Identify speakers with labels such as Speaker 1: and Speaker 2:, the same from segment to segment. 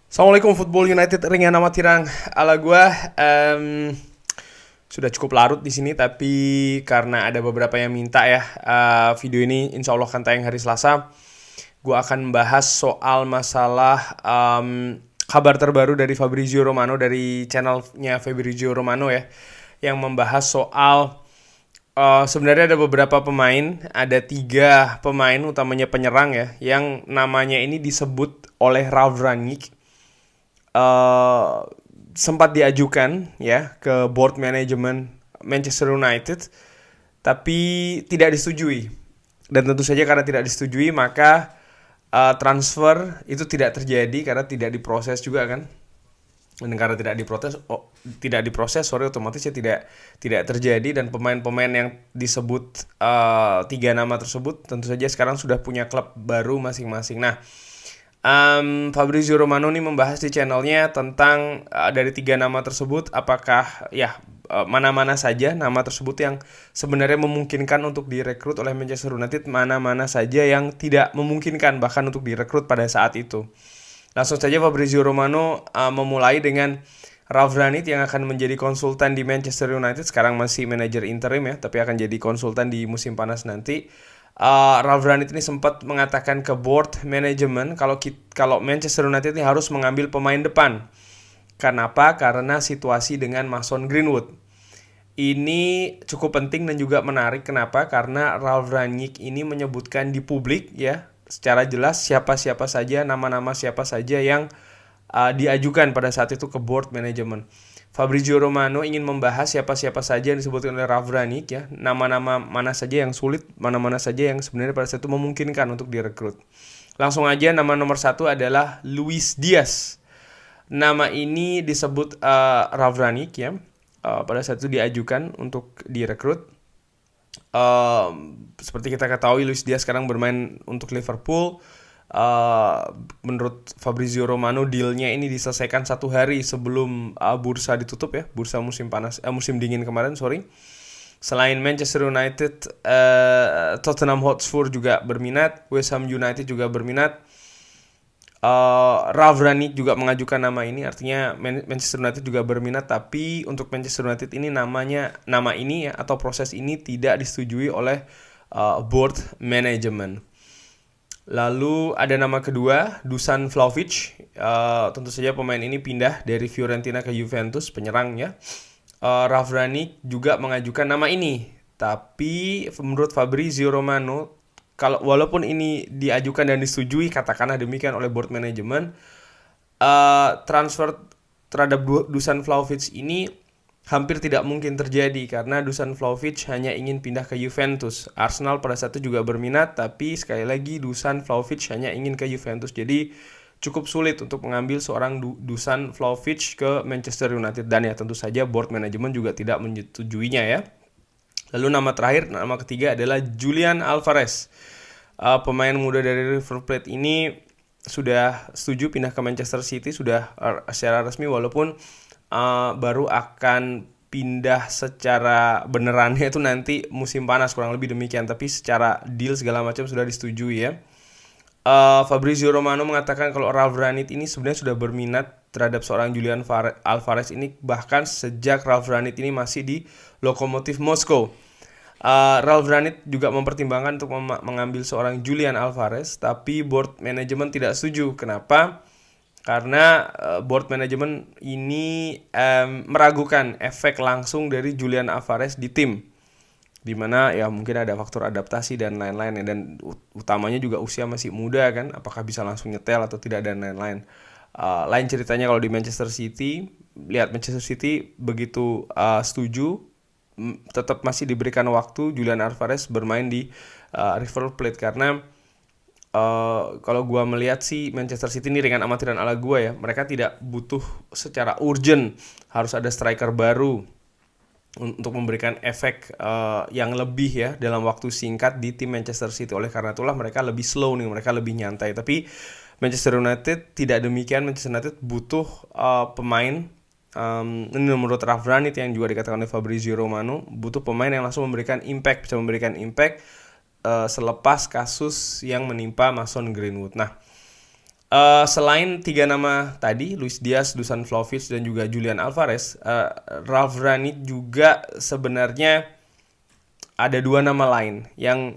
Speaker 1: Assalamualaikum Football United, ringan amat tirang ala gua. Sudah cukup larut di sini, tapi karena ada beberapa yang minta ya, video ini insya Allah akan tayang hari Selasa. Gua akan membahas soal masalah kabar terbaru dari Fabrizio Romano, dari channelnya Fabrizio Romano ya, yang membahas soal sebenarnya ada beberapa pemain, ada 3 pemain utamanya penyerang ya, yang namanya ini disebut oleh Ralf Rangnick, eh, sempat diajukan ya ke board manajemen Manchester United, tapi tidak disetujui. Dan tentu saja karena tidak disetujui, maka transfer itu tidak terjadi karena tidak diproses juga kan. Dan karena tidak diproses, sorry, otomatisnya tidak terjadi. Dan pemain-pemain yang disebut 3 nama tersebut tentu saja sekarang sudah punya klub baru masing-masing. Nah, Fabrizio Romano nih membahas di channelnya tentang dari 3 nama tersebut, apakah ya mana-mana saja nama tersebut yang sebenarnya memungkinkan untuk direkrut oleh Manchester United, mana-mana saja yang tidak memungkinkan bahkan untuk direkrut pada saat itu. Langsung saja Fabrizio Romano memulai dengan Ralf Rangnick yang akan menjadi konsultan di Manchester United. Sekarang masih manajer interim ya, tapi akan jadi konsultan di musim panas nanti. Ralf Rangnick ini sempat mengatakan ke board manajemen kalau Manchester United ini harus mengambil pemain depan. Kenapa? Karena situasi dengan Mason Greenwood. Ini cukup penting dan juga menarik. Kenapa? Karena Ralf Rangnick ini menyebutkan di publik ya secara jelas siapa-siapa saja, nama-nama siapa saja yang diajukan pada saat itu ke board manajemen. Fabrizio Romano ingin membahas siapa-siapa saja yang disebutkan oleh Ralf Rangnick ya, nama-nama mana saja yang sulit, mana-mana saja yang sebenarnya pada saat itu memungkinkan untuk direkrut. Langsung aja, nama nomor 1 adalah Luis Diaz. Nama ini disebut Ralf Rangnick ya, pada saat itu diajukan untuk direkrut. Seperti kita ketahui, Luis Diaz sekarang bermain untuk Liverpool. Menurut Fabrizio Romano, dealnya ini diselesaikan 1 hari sebelum bursa ditutup ya, bursa musim dingin kemarin, sorry. Selain Manchester United, Tottenham Hotspur juga berminat, West Ham United juga berminat. Ralf Rangnick juga mengajukan nama ini, artinya Manchester United juga berminat, tapi untuk Manchester United ini nama ini ya, atau proses ini tidak disetujui oleh board management. Lalu ada nama kedua, Dusan Vlahovic. Tentu saja pemain ini pindah dari Fiorentina ke Juventus, penyerang ya. Ralf Rangnick juga mengajukan nama ini, tapi menurut Fabrizio Romano, walaupun ini diajukan dan disetujui, katakanlah demikian, oleh board management, transfer terhadap Dusan Vlahovic ini hampir tidak mungkin terjadi karena Dusan Vlahovic hanya ingin pindah ke Juventus. Arsenal pada saat itu juga berminat, tapi sekali lagi Dusan Vlahovic hanya ingin ke Juventus. Jadi cukup sulit untuk mengambil seorang Dusan Vlahovic ke Manchester United, dan ya tentu saja board management juga tidak menyetujuinya ya. Lalu nama ketiga adalah Julian Alvarez. Pemain muda dari River Plate ini sudah setuju pindah ke Manchester City, sudah secara resmi, walaupun baru akan pindah secara benerannya itu nanti musim panas, kurang lebih demikian. Tapi secara deal segala macam sudah disetujui ya. Fabrizio Romano mengatakan kalau Ralf Rangnick ini sebenarnya sudah berminat terhadap seorang Julian Alvarez ini bahkan sejak Ralf Rangnick ini masih di Lokomotiv Moskow. Ralf Rangnick juga mempertimbangkan untuk mengambil seorang Julian Alvarez, tapi board management tidak setuju. Kenapa? Karena board management ini meragukan efek langsung dari Julian Alvarez di tim, dimana ya mungkin ada faktor adaptasi dan lain-lain ya, dan utamanya juga usia masih muda kan, apakah bisa langsung nyetel atau tidak dan lain-lain. Lain ceritanya kalau di Manchester City, lihat Manchester City begitu setuju, tetap masih diberikan waktu Julian Alvarez bermain di River Plate, karena kalau gue melihat sih Manchester City ini ringan amatiran ala gue ya, mereka tidak butuh secara urgent harus ada striker baru untuk memberikan efek yang lebih ya dalam waktu singkat di tim Manchester City. Oleh karena itulah mereka lebih slow nih, mereka lebih nyantai. Tapi Manchester United tidak demikian. Manchester United butuh pemain, ini menurut Ralf Rangnick yang juga dikatakan oleh Fabrizio Romano, butuh pemain yang langsung memberikan impact, bisa memberikan impact selepas kasus yang menimpa Mason Greenwood. Nah, Selain tiga nama tadi, Luis Diaz, Dusan Vlahovic, dan juga Julian Alvarez, Ralf Rangnick juga sebenarnya ada dua nama lain yang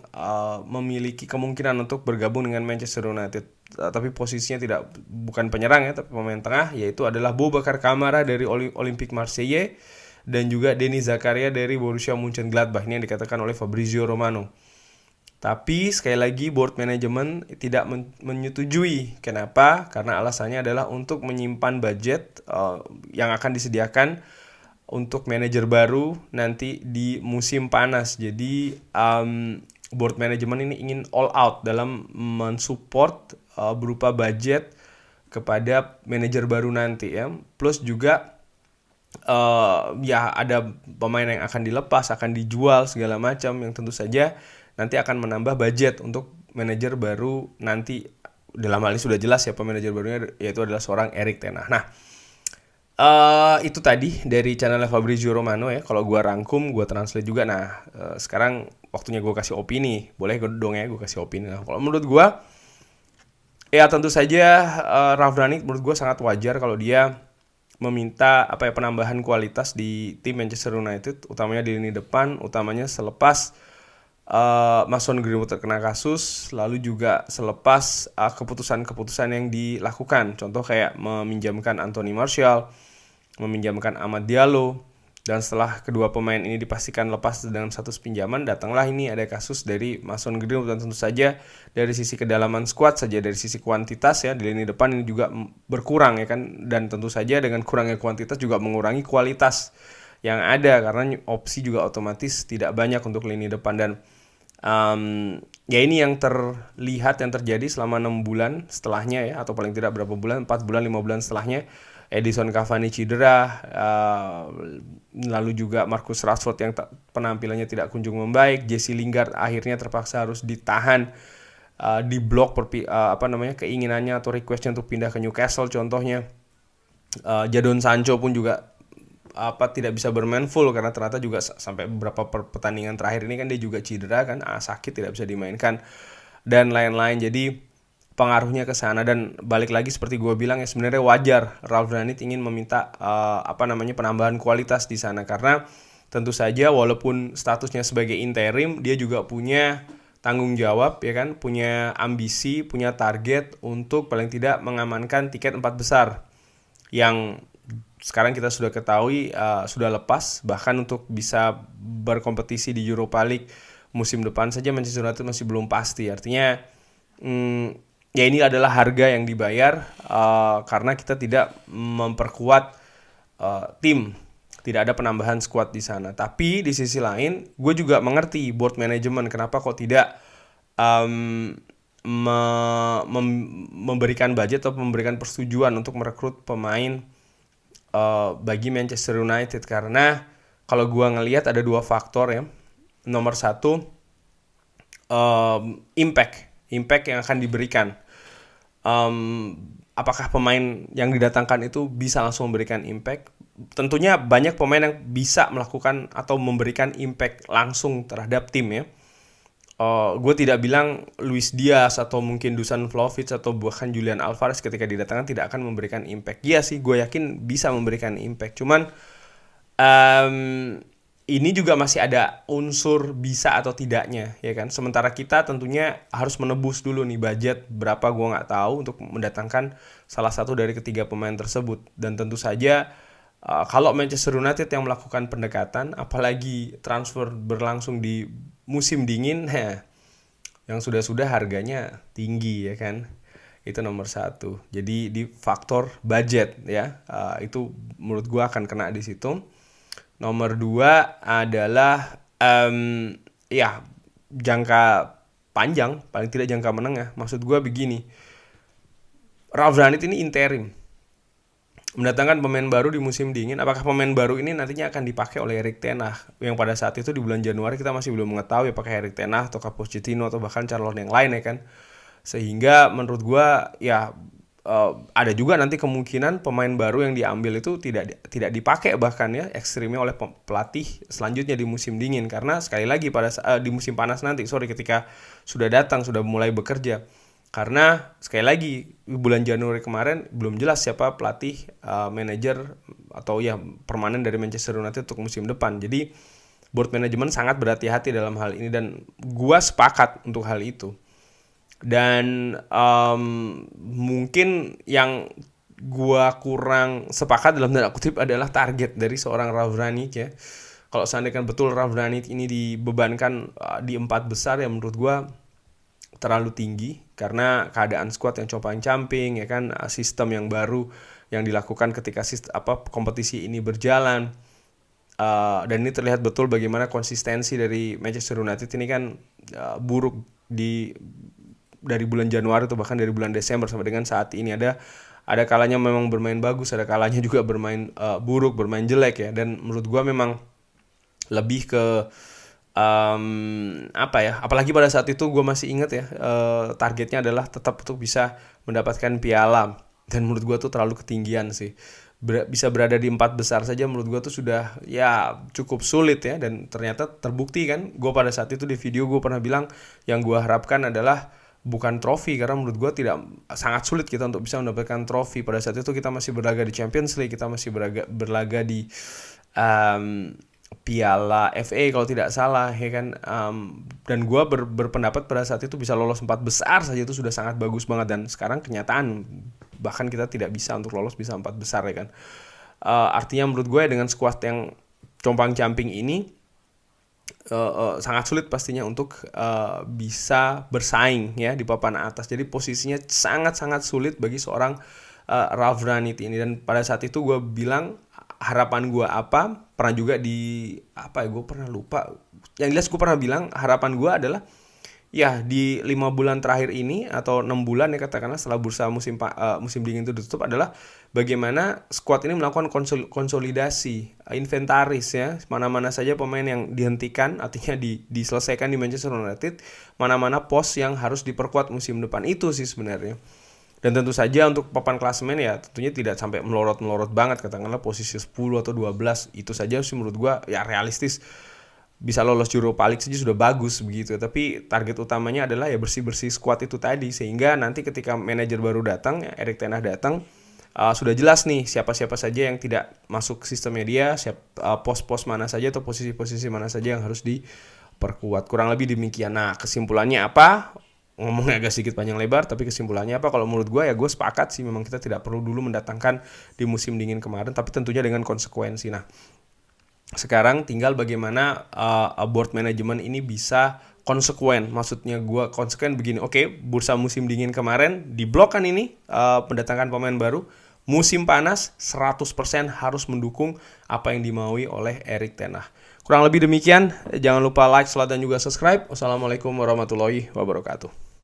Speaker 1: memiliki kemungkinan untuk bergabung dengan Manchester United. Tapi posisinya bukan penyerang ya, tapi pemain tengah, yaitu adalah Boubacar Kamara dari Olympique Marseille dan juga Denis Zakaria dari Borussia Mönchengladbach. Ini yang dikatakan oleh Fabrizio Romano. Tapi sekali lagi board management tidak menyetujui. Kenapa? Karena alasannya adalah untuk menyimpan budget yang akan disediakan untuk manajer baru nanti di musim panas. Jadi board management ini ingin all out dalam mensupport berupa budget kepada manajer baru nanti ya. Plus juga ya ada pemain yang akan dilepas, akan dijual segala macam yang tentu saja nanti akan menambah budget untuk manajer baru nanti. Dalam hal ini sudah jelas ya manajer barunya, yaitu adalah seorang Erik ten Hag. Nah, itu tadi dari channel Fabrizio Romano ya. Kalau gue rangkum, gue translate juga. Nah, sekarang waktunya gue kasih opini. Boleh dong ya gue kasih opini. Nah, kalau menurut gue, ya tentu saja Ralf Rangnick menurut gue sangat wajar kalau dia meminta penambahan kualitas di tim Manchester United, utamanya di lini depan, utamanya selepas Mason Greenwood terkena kasus, lalu juga selepas keputusan-keputusan yang dilakukan, contoh kayak meminjamkan Anthony Martial, meminjamkan Amad Diallo, dan setelah kedua pemain ini dipastikan lepas dengan status pinjaman, datanglah ini ada kasus dari Mason Greenwood. Dan tentu saja dari sisi kedalaman squad saja, dari sisi kuantitas ya, di lini depan ini juga berkurang ya kan, dan tentu saja dengan kurangnya kuantitas juga mengurangi kualitas yang ada, karena opsi juga otomatis tidak banyak untuk lini depan. Dan ya ini yang terlihat, yang terjadi selama 6 bulan setelahnya ya, atau paling tidak berapa bulan, 4 bulan, 5 bulan setelahnya. Edison Cavani cedera, lalu juga Marcus Rashford yang penampilannya tidak kunjung membaik, Jesse Lingard akhirnya terpaksa harus ditahan, diblok keinginannya atau requestnya untuk pindah ke Newcastle contohnya. Jadon Sancho pun juga tidak bisa bermain full karena ternyata juga sampai beberapa pertandingan terakhir ini kan dia juga cedera kan, sakit, tidak bisa dimainkan dan lain-lain. Jadi pengaruhnya ke sana, dan balik lagi seperti gue bilang ya, sebenarnya wajar Ralf Rangnick ingin meminta penambahan kualitas di sana, karena tentu saja walaupun statusnya sebagai interim, dia juga punya tanggung jawab ya kan, punya ambisi, punya target untuk paling tidak mengamankan tiket 4 besar yang sekarang kita sudah ketahui sudah lepas. Bahkan untuk bisa berkompetisi di Europa League musim depan saja Manchester United masih belum pasti. Artinya ya ini adalah harga yang dibayar karena kita tidak memperkuat tim, tidak ada penambahan squad di sana. Tapi di sisi lain, gue juga mengerti board management kenapa kok tidak memberikan budget atau memberikan persetujuan untuk merekrut pemain bagi Manchester United. Karena kalau gue ngelihat ada dua faktor ya. Nomor satu, impact yang akan diberikan. Apakah pemain yang didatangkan itu bisa langsung memberikan impact? Tentunya banyak pemain yang bisa melakukan atau memberikan impact langsung terhadap tim ya. Gue tidak bilang Luis Diaz atau mungkin Dusan Vlahovic atau bahkan Julian Alvarez ketika didatangkan tidak akan memberikan impact. Iya sih, gue yakin bisa memberikan impact. Cuman ini juga masih ada unsur bisa atau tidaknya ya kan. Sementara kita tentunya harus menebus dulu nih budget berapa, gue nggak tahu, untuk mendatangkan salah satu dari ketiga pemain tersebut. Dan tentu saja kalau Manchester United yang melakukan pendekatan, apalagi transfer berlangsung di musim dingin, yang sudah-sudah harganya tinggi ya kan. Itu nomor satu. Jadi di faktor budget ya, itu menurut gue akan kena di situ. Nomor dua adalah ya jangka panjang, paling tidak jangka menengah. Maksud gue begini, Ralf Rangnick ini interim, mendatangkan pemain baru di musim dingin. Apakah pemain baru ini nantinya akan dipakai oleh Erik ten Hag? Yang pada saat itu di bulan Januari kita masih belum mengetahui apakah Erik ten Hag atau Pochettino atau bahkan calon yang lain ya kan. Sehingga menurut gue ya ada juga nanti kemungkinan pemain baru yang diambil itu tidak dipakai bahkan ya ekstrimnya oleh pelatih selanjutnya di musim dingin. Karena sekali lagi di musim panas nanti, ketika sudah datang, sudah mulai bekerja, Karena sekali lagi bulan Januari kemarin belum jelas siapa pelatih, manajer atau ya permanen dari Manchester United untuk musim depan. Jadi board manajemen sangat berhati-hati dalam hal ini dan gua sepakat untuk hal itu. Dan mungkin yang gua kurang sepakat dalam tanda kutip adalah target dari seorang Ralf Rangnick ya. Kalau seandainya betul Ralf Rangnick ini dibebankan di 4 besar, ya menurut gua terlalu tinggi karena keadaan squad yang compang-camping ya kan, sistem yang baru yang dilakukan ketika kompetisi ini berjalan. Dan ini terlihat betul bagaimana konsistensi dari Manchester United ini kan buruk dari bulan Januari atau bahkan dari bulan Desember sampai dengan saat ini. Ada kalanya memang bermain bagus, ada kalanya juga bermain buruk, bermain jelek ya. Dan menurut gua memang lebih ke apalagi pada saat itu gue masih ingat ya, targetnya adalah tetap untuk bisa mendapatkan piala, dan menurut gue tuh terlalu ketinggian sih. Bisa berada di 4 besar saja menurut gue tuh sudah ya cukup sulit ya, dan ternyata terbukti kan. Gue pada saat itu di video gue pernah bilang yang gue harapkan adalah bukan trofi, karena menurut gue sangat sulit kita untuk bisa mendapatkan trofi. Pada saat itu kita masih berlaga di Champions League, kita masih berlaga di Piala FA kalau tidak salah ya kan. Dan gue berpendapat pada saat itu bisa lolos 4 besar saja itu sudah sangat bagus banget, dan sekarang kenyataan bahkan kita tidak bisa untuk lolos bisa 4 besar ya kan. Artinya menurut gue dengan skuad yang compang-camping ini sangat sulit pastinya untuk bisa bersaing ya di papan atas. Jadi posisinya sangat-sangat sulit bagi seorang Ralf Rangnick ini. Dan pada saat itu gue bilang harapan gue apa, pernah juga gue pernah lupa. Yang jelas gue pernah bilang harapan gue adalah ya di 5 bulan terakhir ini atau 6 bulan ya katakanlah setelah bursa musim dingin itu ditutup, adalah bagaimana skuad ini melakukan konsolidasi, inventaris ya, mana-mana saja pemain yang dihentikan, artinya diselesaikan di Manchester United, mana-mana pos yang harus diperkuat musim depan. Itu sih sebenarnya. Dan tentu saja untuk papan klasemen ya tentunya tidak sampai melorot-melorot banget, katakanlah posisi 10 atau 12. Itu saja sih menurut gua ya realistis. Bisa lolos Europa League saja sudah bagus begitu. Tapi target utamanya adalah ya bersih-bersih skuad itu tadi, sehingga nanti ketika manajer baru datang, ya, Erik ten Hag datang, sudah jelas nih siapa-siapa saja yang tidak masuk sistemnya dia, pos-pos mana saja atau posisi-posisi mana saja yang harus diperkuat. Kurang lebih demikian. Nah, kesimpulannya apa? Ngomongnya agak sedikit panjang lebar, tapi kesimpulannya apa? Kalau menurut gue ya gue sepakat sih, memang kita tidak perlu dulu mendatangkan di musim dingin kemarin, tapi tentunya dengan konsekuensi. Nah, sekarang tinggal bagaimana board management ini bisa konsekuen. Maksudnya gue konsekuen begini, oke, bursa musim dingin kemarin diblokkan ini, mendatangkan pemain baru. Musim panas 100% harus mendukung apa yang dimaui oleh Erik ten Hag. Kurang lebih demikian. Jangan lupa like, share, dan juga subscribe. Wassalamualaikum warahmatullahi wabarakatuh.